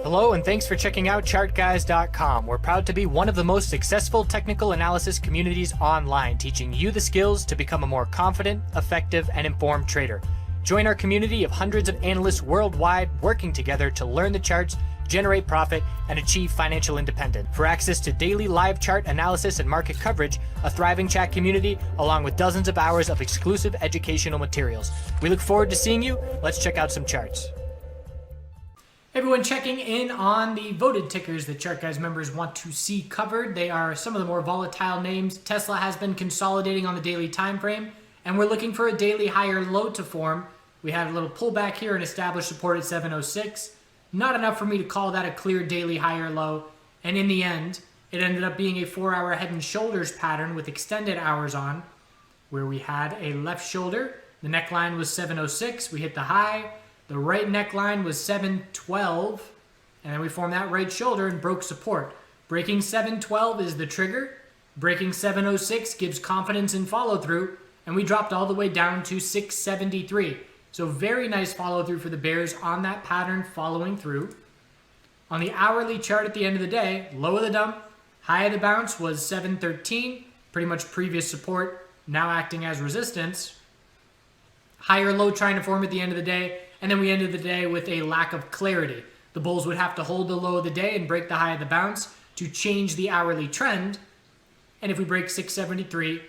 Hello and thanks for checking out ChartGuys.com. We're proud to be one of the most successful technical analysis communities online, teaching you the skills to become a more confident, effective, and informed trader. Join our community of hundreds of analysts worldwide working together to learn the charts, generate profit, and achieve financial independence. For access to daily live chart analysis and market coverage, a thriving chat community, along with dozens of hours of exclusive educational materials. We look forward to seeing you. Let's check out some charts. Everyone checking in on the voted tickers that ChartGuys members want to see covered. They are some of the more volatile names. Tesla has been consolidating on the daily time frame, and we're looking for a daily higher low to form. We had a little pullback here and established support at 706. Not enough for me to call that a clear daily higher low, and in the end, it ended up being a 4-hour head and shoulders pattern with extended hours on, where we had a left shoulder. The neckline was 706. We hit the high. The right neckline was 712, and then we formed that right shoulder and broke support. Breaking 712 is the trigger. Breaking 706 gives confidence in follow-through, and we dropped all the way down to 673. So very nice follow-through for the bears on that pattern following through. On the hourly chart at the end of the day, low of the dump, high of the bounce was 713, pretty much previous support, now acting as resistance. Higher low trying to form at the end of the day, and then we ended the day with a lack of clarity. The bulls would have to hold the low of the day and break the high of the bounce to change the hourly trend. And if we break 673,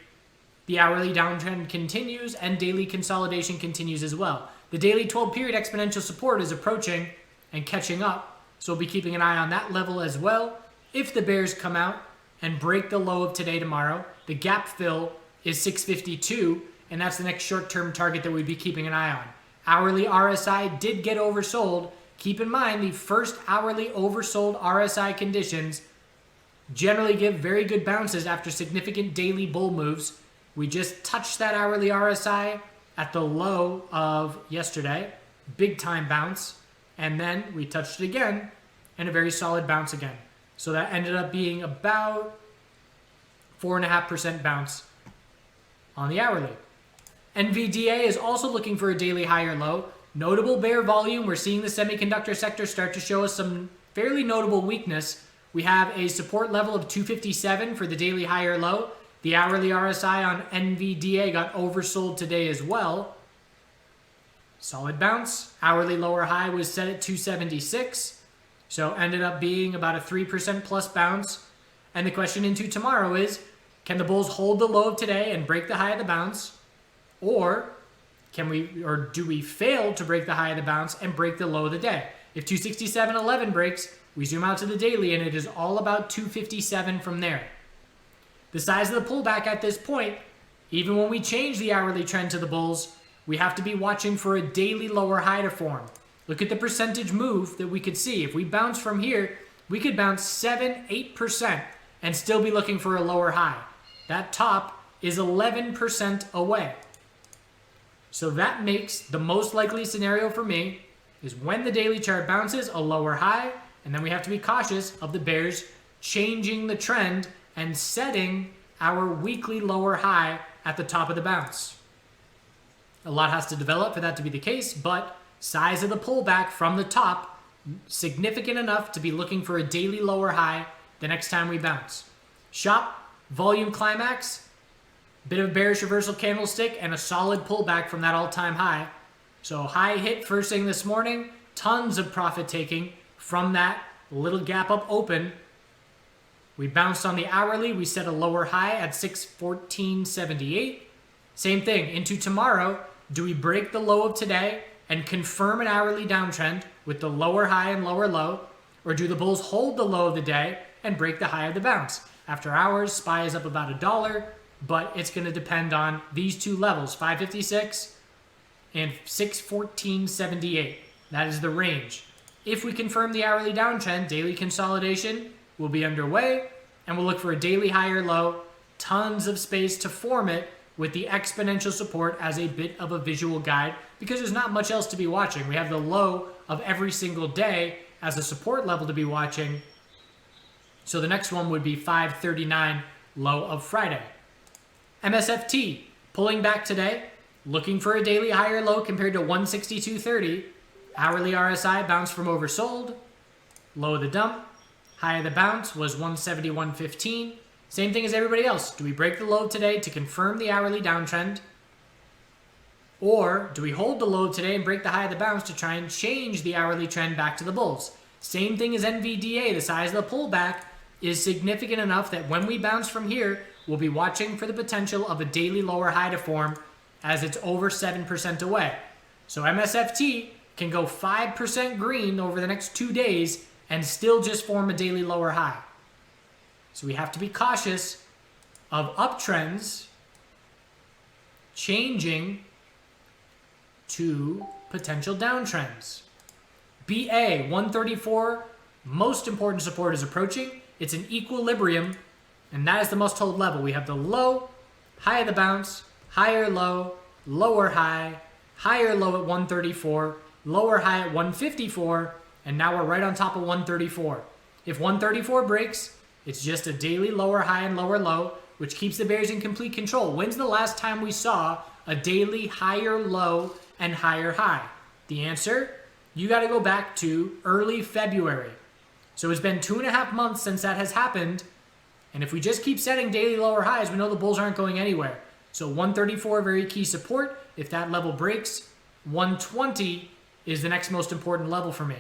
the hourly downtrend continues and daily consolidation continues as well. The daily 12-period exponential support is approaching and catching up, so we'll be keeping an eye on that level as well. If the bears come out and break the low of today tomorrow, the gap fill is 652, and that's the next short-term target that we'd be keeping an eye on. Hourly RSI did get oversold. Keep in mind, the first hourly oversold RSI conditions generally give very good bounces after significant daily bull moves. We just touched that hourly RSI at the low of yesterday, big time bounce, and then we touched it again and a very solid bounce again. So that ended up being about 4.5% bounce on the hourly. NVDA is also looking for a daily higher low. Notable bear volume. We're seeing the semiconductor sector start to show us some fairly notable weakness. We have a support level of 257 for the daily higher low. The hourly RSI on NVDA got oversold today as well. Solid bounce. Hourly lower high was set at 276. So ended up being about a 3% plus bounce. And the question into tomorrow is, can the bulls hold the low of today and break the high of the bounce? Or do we fail to break the high of the bounce and break the low of the day? If 267.11 breaks, we zoom out to the daily and it is all about 257 from there. The size of the pullback at this point, even when we change the hourly trend to the bulls, we have to be watching for a daily lower high to form. Look at the percentage move that we could see. If we bounce from here, we could bounce 7-8% and still be looking for a lower high. That top is 11% away. So that makes the most likely scenario for me is when the daily chart bounces, a lower high, and then we have to be cautious of the bears changing the trend and setting our weekly lower high at the top of the bounce. A lot has to develop for that to be the case, but size of the pullback from the top, significant enough to be looking for a daily lower high the next time we bounce. Shop, volume climax, bit of a bearish reversal candlestick and a solid pullback from that all-time high. So high hit first thing this morning, tons of profit taking from that little gap up open. We bounced on the hourly, we set a lower high at 614.78. Same thing, into tomorrow, do we break the low of today and confirm an hourly downtrend with the lower high and lower low, or do the bulls hold the low of the day and break the high of the bounce? After hours, SPY is up about $1, but it's going to depend on these two levels, 556 and 614.78. That is the range. If we confirm the hourly downtrend, daily consolidation will be underway, and we'll look for a daily higher low, tons of space to form it with the exponential support as a bit of a visual guide, because there's not much else to be watching. We have the low of every single day as a support level to be watching. So the next one would be 539, low of Friday. MSFT, pulling back today, looking for a daily higher low compared to 162.30. Hourly RSI bounced from oversold. Low of the dump, high of the bounce was 171.15. Same thing as everybody else. Do we break the low today to confirm the hourly downtrend? Or do we hold the low today and break the high of the bounce to try and change the hourly trend back to the bulls? Same thing as NVDA. The size of the pullback is significant enough that when we bounce from here, we'll be watching for the potential of a daily lower high to form as it's over 7% away. So MSFT can go 5% green over the next 2 days and still just form a daily lower high. So we have to be cautious of uptrends changing to potential downtrends. BA 134, most important support is approaching. It's an equilibrium, and that is the must hold level. We have the low, high of the bounce, higher low, lower high, higher low at 134, lower high at 154, and now we're right on top of 134. If 134 breaks, it's just a daily lower high and lower low, which keeps the bears in complete control. When's the last time we saw a daily higher low and higher high? The answer, you got to go back to early February. So it's been 2.5 months since that has happened. And if we just keep setting daily lower highs, we know the bulls aren't going anywhere. So 134, very key support. If that level breaks, 120 is the next most important level for me.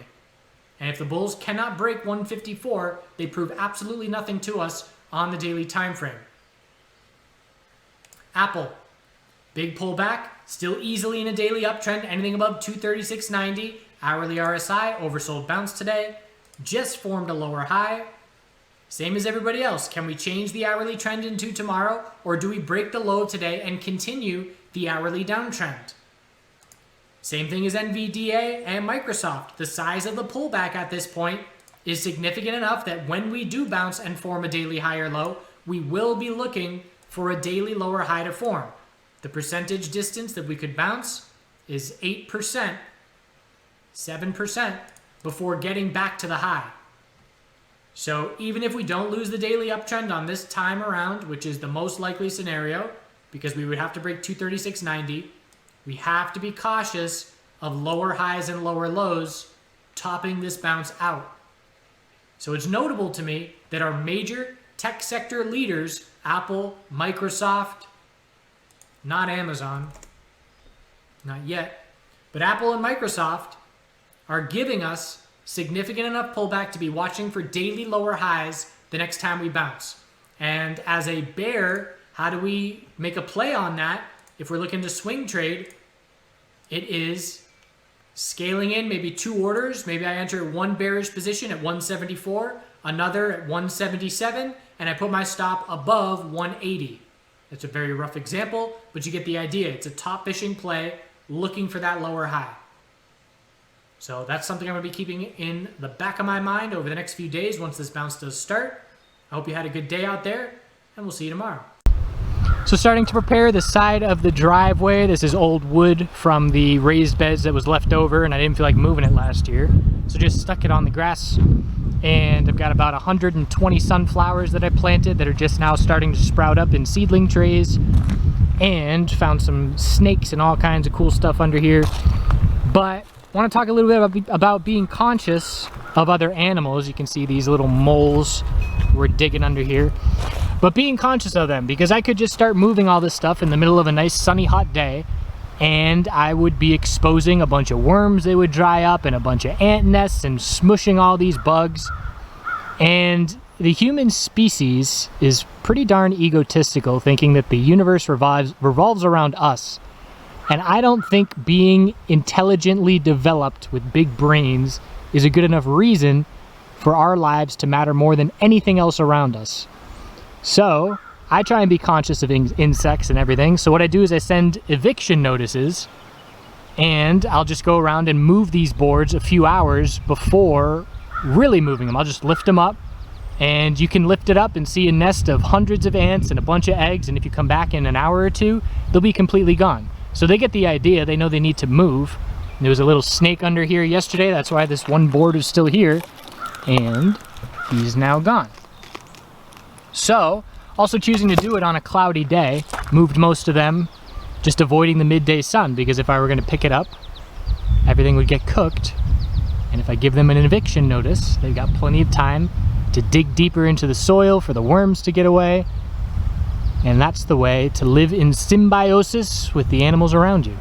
And if the bulls cannot break 154, they prove absolutely nothing to us on the daily time frame. Apple, big pullback, still easily in a daily uptrend, anything above 236.90. Hourly RSI, oversold bounce today, just formed a lower high. Same as everybody else. Can we change the hourly trend into tomorrow, or do we break the low today and continue the hourly downtrend? Same thing as NVDA and Microsoft. The size of the pullback at this point is significant enough that when we do bounce and form a daily higher low, we will be looking for a daily lower high to form. The percentage distance that we could bounce is 8%, 7% before getting back to the high. So even if we don't lose the daily uptrend on this time around, which is the most likely scenario, because we would have to break 236.90, we have to be cautious of lower highs and lower lows topping this bounce out. So it's notable to me that our major tech sector leaders, Apple, Microsoft, not Amazon, not yet, but Apple and Microsoft are giving us significant enough pullback to be watching for daily lower highs the next time we bounce. And as a bear, how do we make a play on that? If we're looking to swing trade, it is scaling in maybe 2 orders. Maybe I enter one bearish position at 174, another at 177, and I put my stop above 180. That's a very rough example, but you get the idea. It's a top fishing play looking for that lower high. So that's something I'm going to be keeping in the back of my mind over the next few days once this bounce does start. I hope you had a good day out there, and we'll see you tomorrow. So starting to prepare the side of the driveway. This is old wood from the raised beds that was left over, and I didn't feel like moving it last year. So just stuck it on the grass, and I've got about 120 sunflowers that I planted that are just now starting to sprout up in seedling trays, and found some snakes and all kinds of cool stuff under here. But I want to talk a little bit about being conscious of other animals. You can see these little moles we're digging under here. But being conscious of them, because I could just start moving all this stuff in the middle of a nice sunny hot day, and I would be exposing a bunch of worms that would dry up and a bunch of ant nests and smushing all these bugs. And the human species is pretty darn egotistical, thinking that the universe revolves around us. And I don't think being intelligently developed with big brains is a good enough reason for our lives to matter more than anything else around us. So I try and be conscious of insects and everything. So what I do is I send eviction notices, and I'll just go around and move these boards a few hours before really moving them. I'll just lift them up, and you can lift it up and see a nest of hundreds of ants and a bunch of eggs, and if you come back in an hour or two, they'll be completely gone. So they get the idea. They know they need to move. There was a little snake under here yesterday. That's why this one board is still here, and he's now gone. So, also choosing to do it on a cloudy day, moved most of them, just avoiding the midday sun, because if I were going to pick it up, everything would get cooked, and And if I give them an eviction notice, they've got plenty of time to dig deeper into the soil for the worms to get away. And that's the way to live in symbiosis with the animals around you.